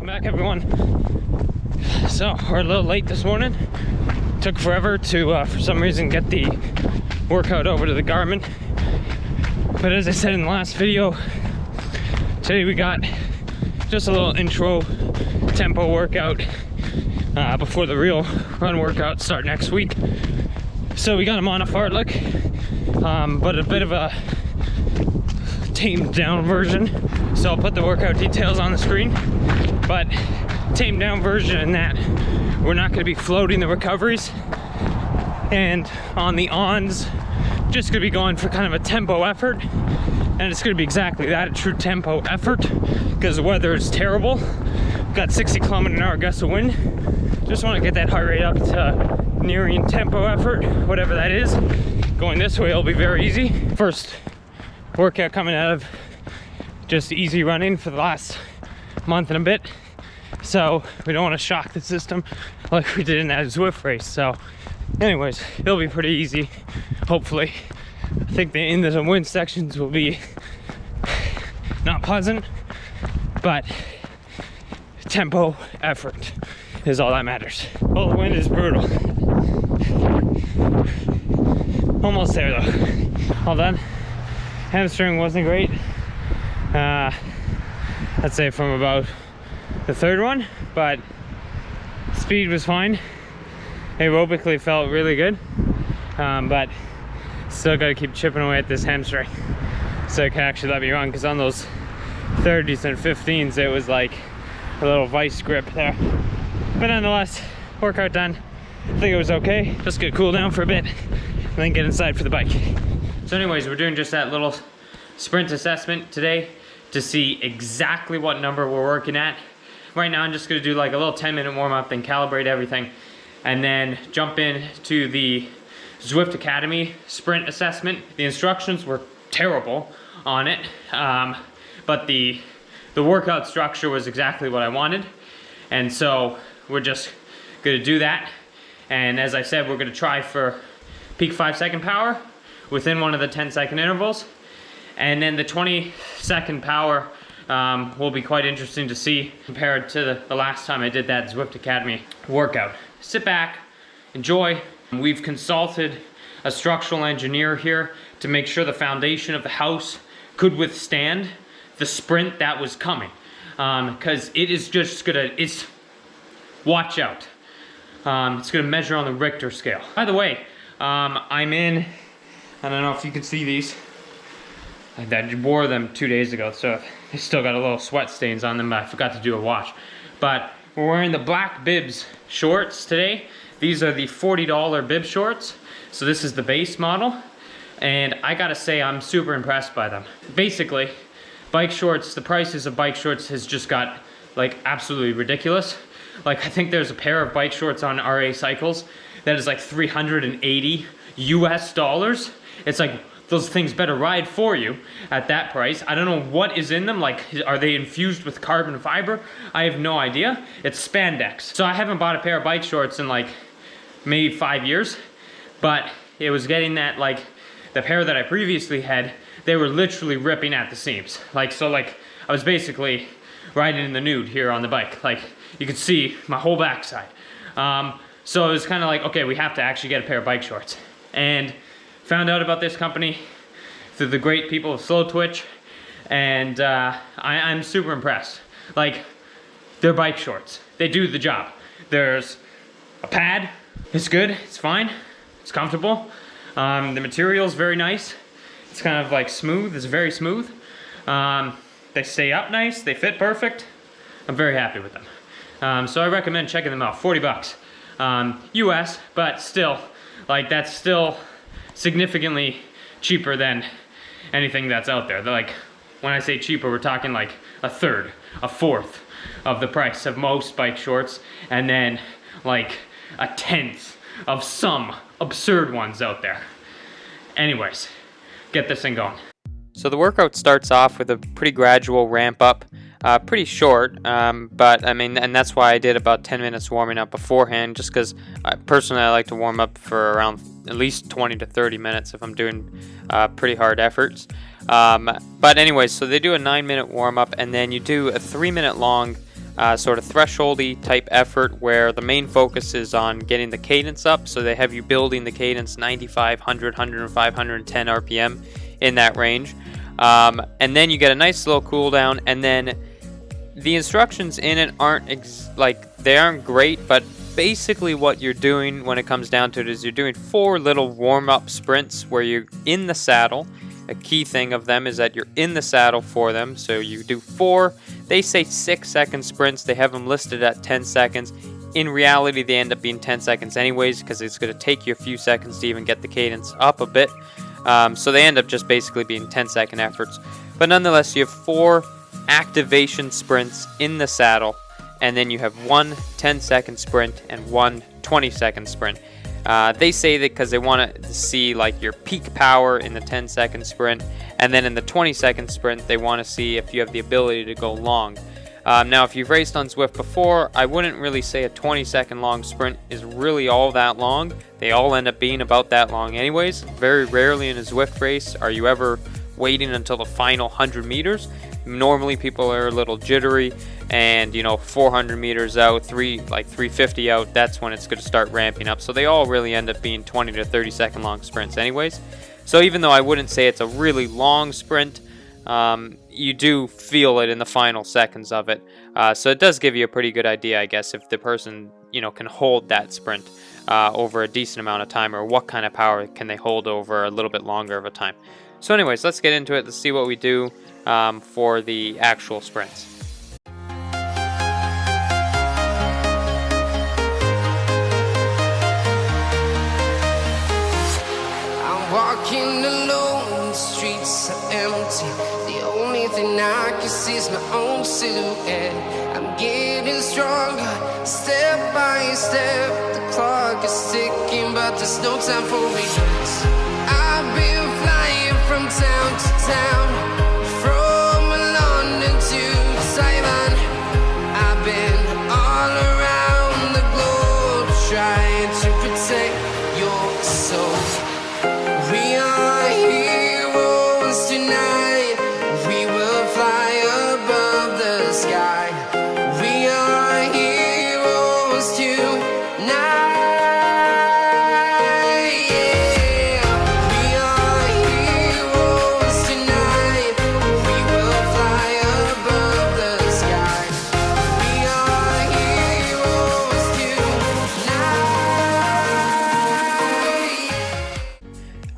back, everyone. So we're a little late this morning. Took forever to for some reason get the workout over to the Garmin, but as I said in the last video, today we got just a little intro tempo workout before the real run workout start next week. So we got them on a fartlek, but a bit of a tamed down version. So I'll put the workout details on the screen, but tamed down version in that we're not going to be floating the recoveries, and on the ons just going to be going for kind of a tempo effort, and it's going to be exactly that, a true tempo effort, because the weather is terrible. Got 60 km/h gusts of wind. Just want to get that heart rate up to nearing tempo effort, whatever that is. Going this way will be very easy. First workout coming out of just easy running for the last month and a bit, so we don't want to shock the system like we did in that Zwift race. So anyways, it'll be pretty easy, hopefully. I think the in the wind sections will be not pleasant, but tempo effort is all that matters. Well, the wind is brutal. Almost there though. All done. Hamstring wasn't great. I'd say from about the third one, but speed was fine. Aerobically felt really good, but still got to keep chipping away at this hamstring so it can actually let me run, because on those 30s and 15s it was like a little vice grip there. But nonetheless, workout done. I think it was okay. Just gonna cool down for a bit and then get inside for the bike. So anyways, we're doing just that little sprint assessment today to see exactly what number we're working at. Right now I'm just gonna do like a little 10-minute warm-up, then calibrate everything, and then jump in to the Zwift Academy sprint assessment. The instructions were terrible on it, but the workout structure was exactly what I wanted, and so we're just gonna do that. And as I said, we're gonna try for peak 5-second power within one of the 10-second intervals, and then the 20-second power will be quite interesting to see compared to the last time I did that Zwift Academy workout. Sit back, enjoy. We've consulted a structural engineer here to make sure the foundation of the house could withstand the sprint that was coming, because it is just gonna, watch out. It's gonna measure on the Richter scale. By the way, I'm in, I don't know if you can see these. I wore them 2 days ago, so they still got a little sweat stains on them, but I forgot to do a wash. But we're wearing the black bibs shorts today. These are the $40 bib shorts. So this is the base model, and I gotta say I'm super impressed by them. Basically, bike shorts, the prices of bike shorts has just got like absolutely ridiculous. Like, I think there's a pair of bike shorts on RA Cycles that is like $380 US. It's like, those things better ride for you at that price. I don't know what is in them. Like, are they infused with carbon fiber? I have no idea. It's spandex. So I haven't bought a pair of bike shorts in like maybe 5 years, but it was getting that, like, the pair that I previously had, they were literally ripping at the seams. Like, so like, I was basically riding in the nude here on the bike. Like, you could see my whole backside. So it was kind of like, okay, we have to actually get a pair of bike shorts. And found out about this company through the great people of Slow Twitch, and I'm super impressed. Like, they're bike shorts. They do the job. There's a pad. It's good. It's fine. It's comfortable. The material is very nice. It's kind of like smooth. It's very smooth. They stay up nice. They fit perfect. I'm very happy with them. So I recommend checking them out. 40 bucks US, but still, like, that's still significantly cheaper than anything that's out there. They're like, when I say cheaper, we're talking like a third, a fourth of the price of most bike shorts, and then like a tenth of some absurd ones out there. Anyways, get this thing going. So the workout starts off with a pretty gradual ramp up, pretty short, but I mean, and that's why I did about 10 minutes warming up beforehand, just because personally I like to warm up for around at least 20 to 30 minutes if I'm doing pretty hard efforts. But anyways, so they do a 9-minute warm up, and then you do a 3-minute long sort of thresholdy type effort where the main focus is on getting the cadence up. So they have you building the cadence 95, 100, 105, 110 RPM in that range. And then you get a nice little cool down, and then the instructions in it aren't they aren't great, but basically what you're doing when it comes down to it is you're doing 4 little warm-up sprints where you're in the saddle. A key thing of them is that you're in the saddle for them. So you do 4, they say 6-second sprints. They have them listed at 10 seconds. In reality, they end up being 10 seconds anyways, because it's going to take you a few seconds to even get the cadence up a bit. So they end up just basically being 10-second efforts. But nonetheless, you have 4 activation sprints in the saddle, and then you have 1 10-second sprint and 1 20-second sprint. They say that because they want to see like your peak power in the 10-second sprint, and then in the 20-second sprint they want to see if you have the ability to go long. Now if you've raced on Zwift before, I wouldn't really say a 20-second long sprint is really all that long. They all end up being about that long anyways. Very rarely in a Zwift race are you ever waiting until the final 100 meters. Normally people are a little jittery, and 400 meters out, 350 out, that's when it's going to start ramping up. So they all really end up being 20 to 30 second long sprints anyways. So even though I wouldn't say it's a really long sprint, you do feel it in the final seconds of it. So it does give you a pretty good idea, I guess, if the person can hold that sprint over a decent amount of time, or what kind of power can they hold over a little bit longer of a time. So anyways, let's get into it. Let's see what we do for the actual sprints. I'm walking alone, the streets are empty. The only thing I can see is my own silhouette. I'm getting stronger, step by step. The clock is ticking, but there's no time for regrets. I've been flying from town to town, from London to Taiwan. I've been all around the globe trying to protect your soul. We are heroes tonight. We will fly above the sky. We are heroes tonight.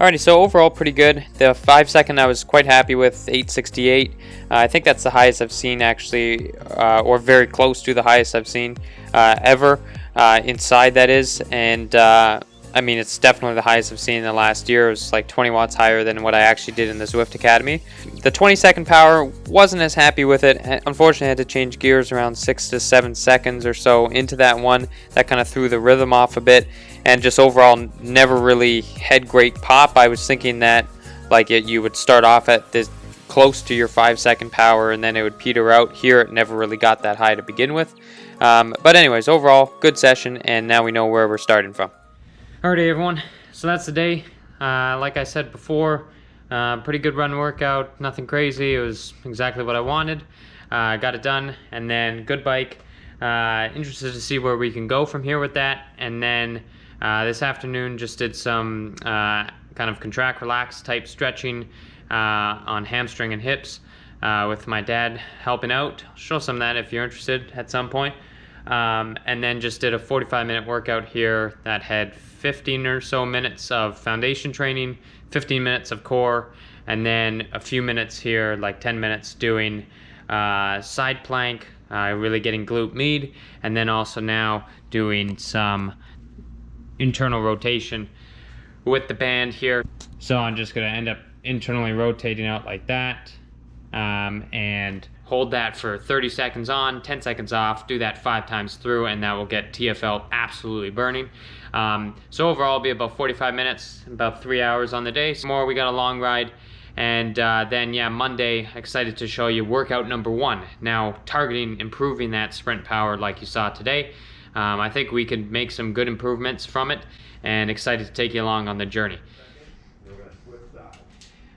Alrighty, so overall pretty good. The 5-second I was quite happy with, 8:68. I think that's the highest I've seen actually, or very close to the highest I've seen ever, inside that is. And I mean, it's definitely the highest I've seen in the last year. It was like 20 watts higher than what I actually did in the Zwift Academy. The 20-second power, wasn't as happy with it. Unfortunately, I had to change gears around 6 to 7 seconds or so into that one. That kind of threw the rhythm off a bit, and just overall never really had great pop. I was thinking that you would start off at this close to your 5-second power, and then it would peter out. Here, it never really got that high to begin with. But anyways, overall, good session, and now we know where we're starting from. Alrighty everyone, so that's the day. Like I said before, pretty good run workout, nothing crazy. It was exactly what I wanted. Got it done, and then good bike. Interested to see where we can go from here with that. And then this afternoon just did some kind of contract relax type stretching on hamstring and hips with my dad helping out. I'll show some of that if you're interested at some point. And then just did a 45-minute workout here that had 15 or so minutes of foundation training, 15 minutes of core, and then a few minutes here, like 10 minutes doing side plank, really getting glute med, and then also now doing some internal rotation with the band here. So I'm just going to end up internally rotating out like that, and hold that for 30 seconds on, 10 seconds off, do that 5 times through, and that will get TFL absolutely burning. So overall it'll be about 45 minutes, about 3 hours on the day. Some more, we got a long ride. And then yeah, Monday, excited to show you workout number 1. Now targeting improving that sprint power like you saw today. I think we can make some good improvements from it, and excited to take you along on the journey.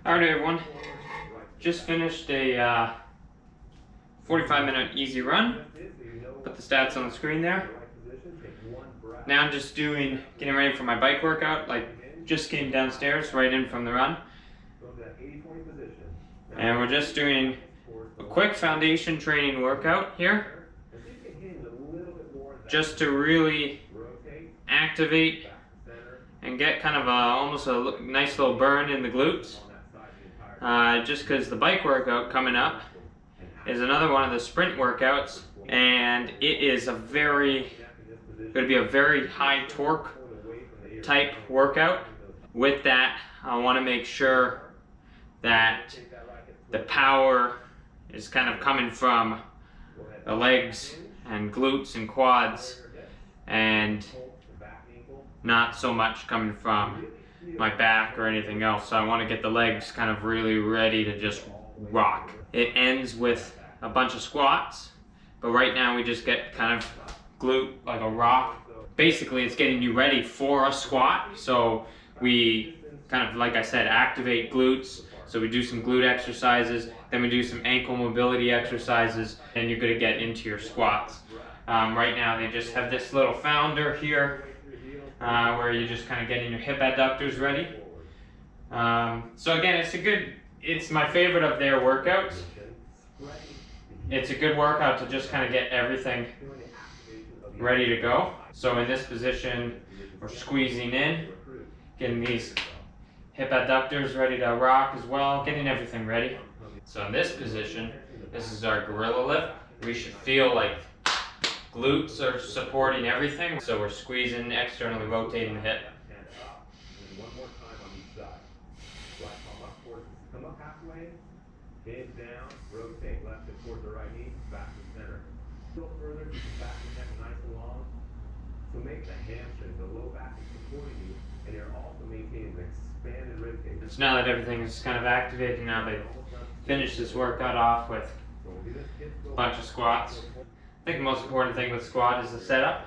Alright everyone, just finished a 45-minute easy run. Put the stats on the screen there. Now I'm just getting ready for my bike workout. Like, just came downstairs, right in from the run. And we're just doing a quick foundation training workout here, just to really activate and get kind of almost a nice little burn in the glutes. Just because the bike workout coming up is another one of the sprint workouts, and it is going to be a very high torque type workout. With that, I want to make sure that the power is kind of coming from the legs and glutes and quads, and not so much coming from my back or anything else. So I want to get the legs kind of really ready to just rock. It ends with a bunch of squats, but right now we just get kind of glute like a rock. Basically, it's getting you ready for a squat. So we kind of, like I said, activate glutes. So we do some glute exercises, then we do some ankle mobility exercises, and you're gonna get into your squats. Right now they just have this little founder here where you're just kind of getting your hip adductors ready. So again, it's my favorite of their workouts. It's a good workout to just kind of get everything ready to go. So in this position, we're squeezing in, getting these hip adductors ready to rock as well, getting everything ready. So in this position, this is our gorilla lift. We should feel like glutes are supporting everything. So we're squeezing, externally rotating the hip. One more time on each side. Right palm up towards, come up halfway, hinge down, rotate left hip towards the right knee, back to center. Go further, keep the back and neck nice and long. So make the hamstrings, the low back is supporting you, and you're also maintaining an expanded rib cage. So now that everything is kind of activated, now they finish this workout off with a bunch of squats. I think the most important thing with squat is the setup.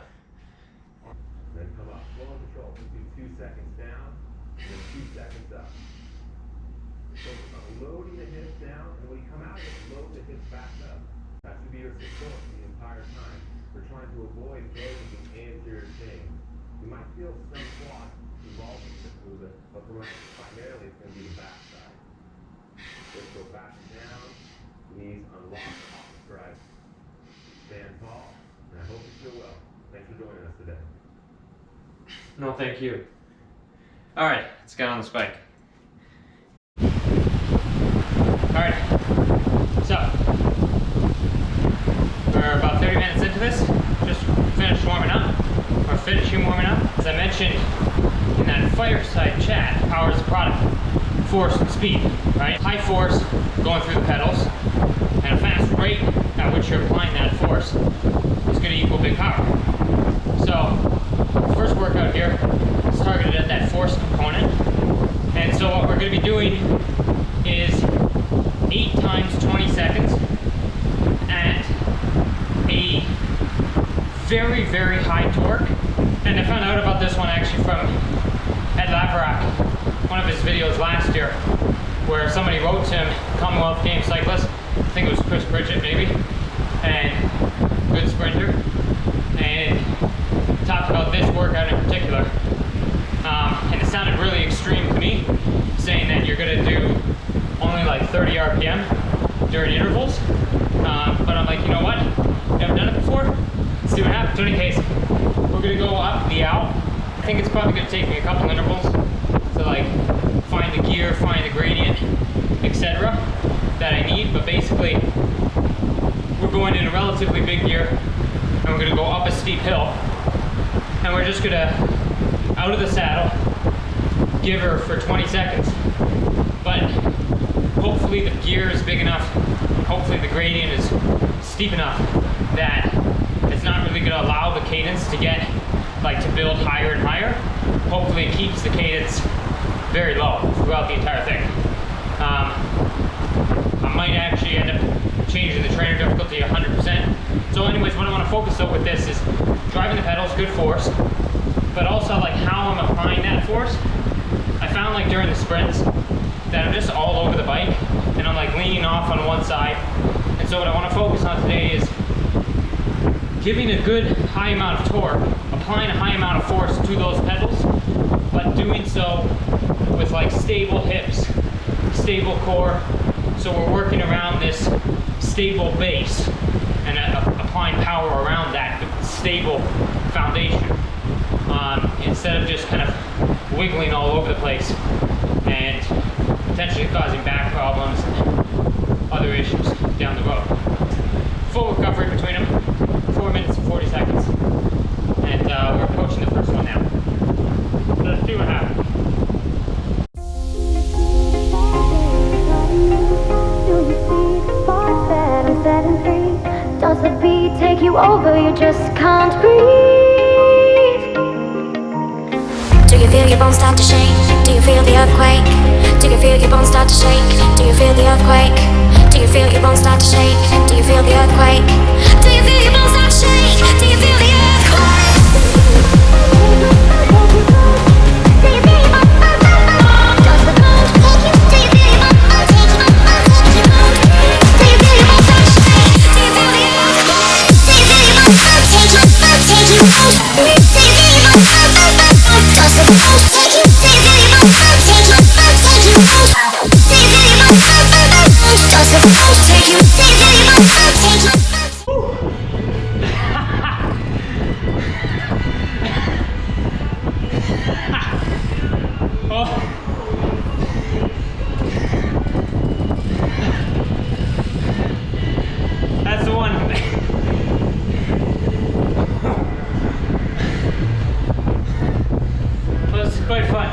Then come up, slow and control. Do 2 seconds down, and then 2 seconds up. Focus on loading the hips down, and when you come out of it, load the hips back up. That should be your support the entire time. We're trying to avoid loading the anterior chain. You might feel some squat involving this movement, but primarily it's going to be the back side. Just go back and down, knees unlock off the stride. Stand tall, and I hope you feel well. Thanks for joining us today. No, thank you. All right, let's get on this bike. All right, so we're about 30 minutes into this. Just finished warming up, or finishing warming up. As I mentioned in that fireside chat, power is a product of force and speed, right? High force going through the pedals, and a fast rate at which you're applying that force is going to equal big power. So, first workout here is targeted at that force component. And so what we're going to be doing is 8 times 20 seconds at a very, very high torque. And I found out about this one actually from Ed Laverack, one of his videos last year, where somebody wrote to him, Commonwealth Games cyclist, I think it was Chris Pritchett maybe, and good sprinter, and talked about this workout in particular. And it sounded really extreme to me, saying that you're gonna do only like 30 RPM during intervals. But I'm like, you know what? Never done it before. Let's see what happens. In any case, we're gonna go up the out. I think it's probably gonna take me a couple intervals to like find the gear, find the gradient, etc. that I need. But basically, we're going in a relatively big gear, and we're gonna go up a steep hill, and we're just gonna out of the saddle, give her for 20 seconds. But hopefully the gear is big enough, hopefully the gradient is steep enough that it's not really gonna allow the cadence to get, like, to build higher and higher. Hopefully it keeps the cadence very low throughout the entire thing. I might actually end up changing the trainer difficulty 100%. So anyways, what I wanna focus on with this is driving the pedals, good force, but also like how I'm applying that force. I found like during the sprints that I'm just all over the bike, and I'm like leaning off on one side, and And so what I want to focus on today is giving a good high amount of torque, applying a high amount of force to those pedals, but doing so with like stable hips, stable core. So we're working around this stable base and applying power around that stable foundation, instead of just kind of wiggling all over the place and potentially causing back problems and other issues down the road. Full recovery between them, 4 minutes and 40 seconds. And we're approaching the first one now. So let's see what happens. Does the beat take you over? You just can't breathe. Do you feel your bones start to shake? Do you feel the earthquake? Do you feel your bones start to shake? Do you feel the earthquake? Do you feel your bones start to shake? Do you feel the earthquake? Do you feel your bones start to shake? Do you feel the earthquake? Do you feel your bones? Does the bones take you? Do you feel your bones take you? Do you feel your bones start to shake? Do you feel the earthquake? Do you feel your bones take you? Do you feel your bones? Does the bones take you? Do you feel your bones take you? That's the one. Well, it's quite fun.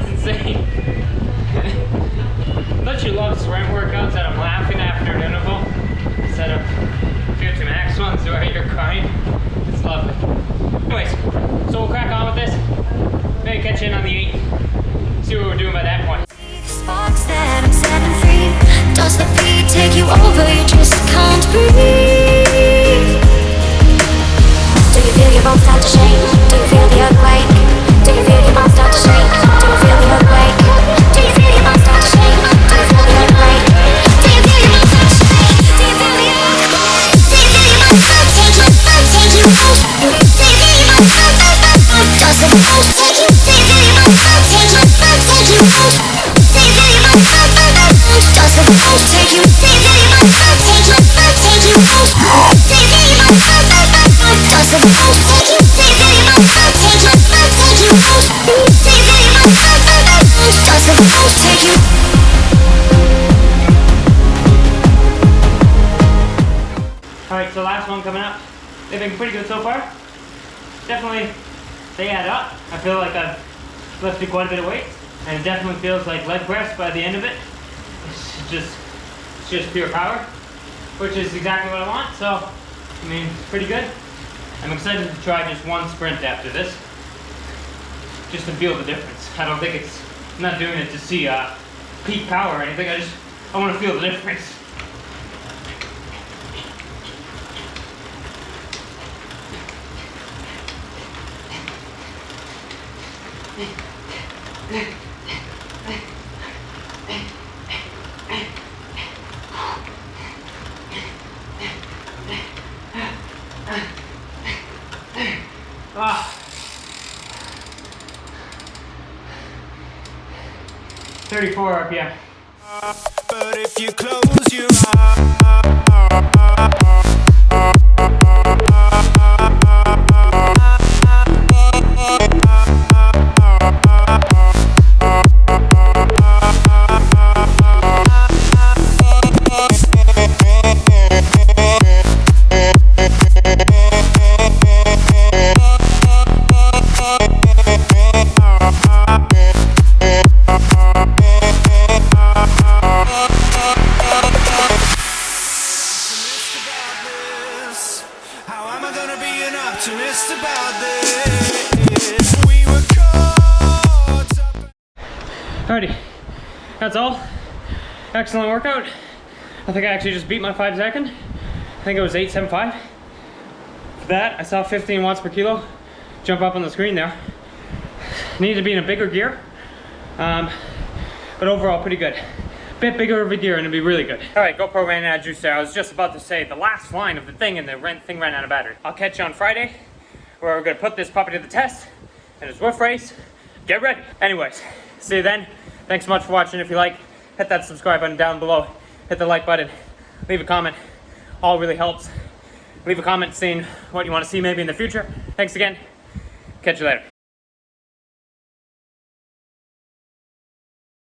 It's insane. Don't you love sprint workouts that I'm laughing after an interval instead of 50 max ones where you're crying? It's lovely. Anyways, so we'll crack on with this. Maybe catch in on the 8. See what we're doing by that point. Sparks that I'm setting free. Does the beat take you over? You just can't breathe. Do you feel your bones start to shake? Do you feel the earthquake? Do you feel your bones start to shake? Do you feel the earthquake? Do you feel your bones start to shake? Do you feel the earthquake? Do you feel your bones start to shake? Do you feel the earthquake? Do you feel your bones start to shake? Do you feel your bones start to shake? Does the bones take you? Do you feel your bones start to shake? Do you feel your bones? Do you feel your bones start to shake? Does the bones take you? Do you feel your bones start to shake? Do you feel your bones? Do you feel your bones start to shake? Does the bones take you? Do you feel your bones start to shake? Do you feel your bones? Do you feel your bones start to shake? Does the bones take you? Alright, so last one coming up. They've been pretty good so far. Definitely, they add up. I feel like I've lifted quite a bit of weight. And it definitely feels like leg press by the end of it. It's just pure power, which is exactly what I want. So, I mean, pretty good. I'm excited to try just one sprint after this, just to feel the difference. I don't think I'm not doing it to see peak power or anything. I want to feel the difference. Ah. 34 RPM. But if you close your eyes, optimist about this. We were caught up. Alrighty, that's all. Excellent workout. I think I actually just beat my 5 second. I think it was 8.75. For that, I saw 15 watts per kilo jump up on the screen there. Needed to be in a bigger gear, but overall pretty good. bit bigger of a deer and it'll be really good. All right, GoPro ran out of juice there. I was just about to say the last line of the thing and the thing ran out of battery. I'll catch you on Friday where we're gonna put this puppy to the test in a Zwift race. Get ready. Anyways, see you then. Thanks so much for watching. If you like, hit that subscribe button down below. Hit the like button. Leave a comment. All really helps. Leave a comment saying what you want to see maybe in the future. Thanks again. Catch you later.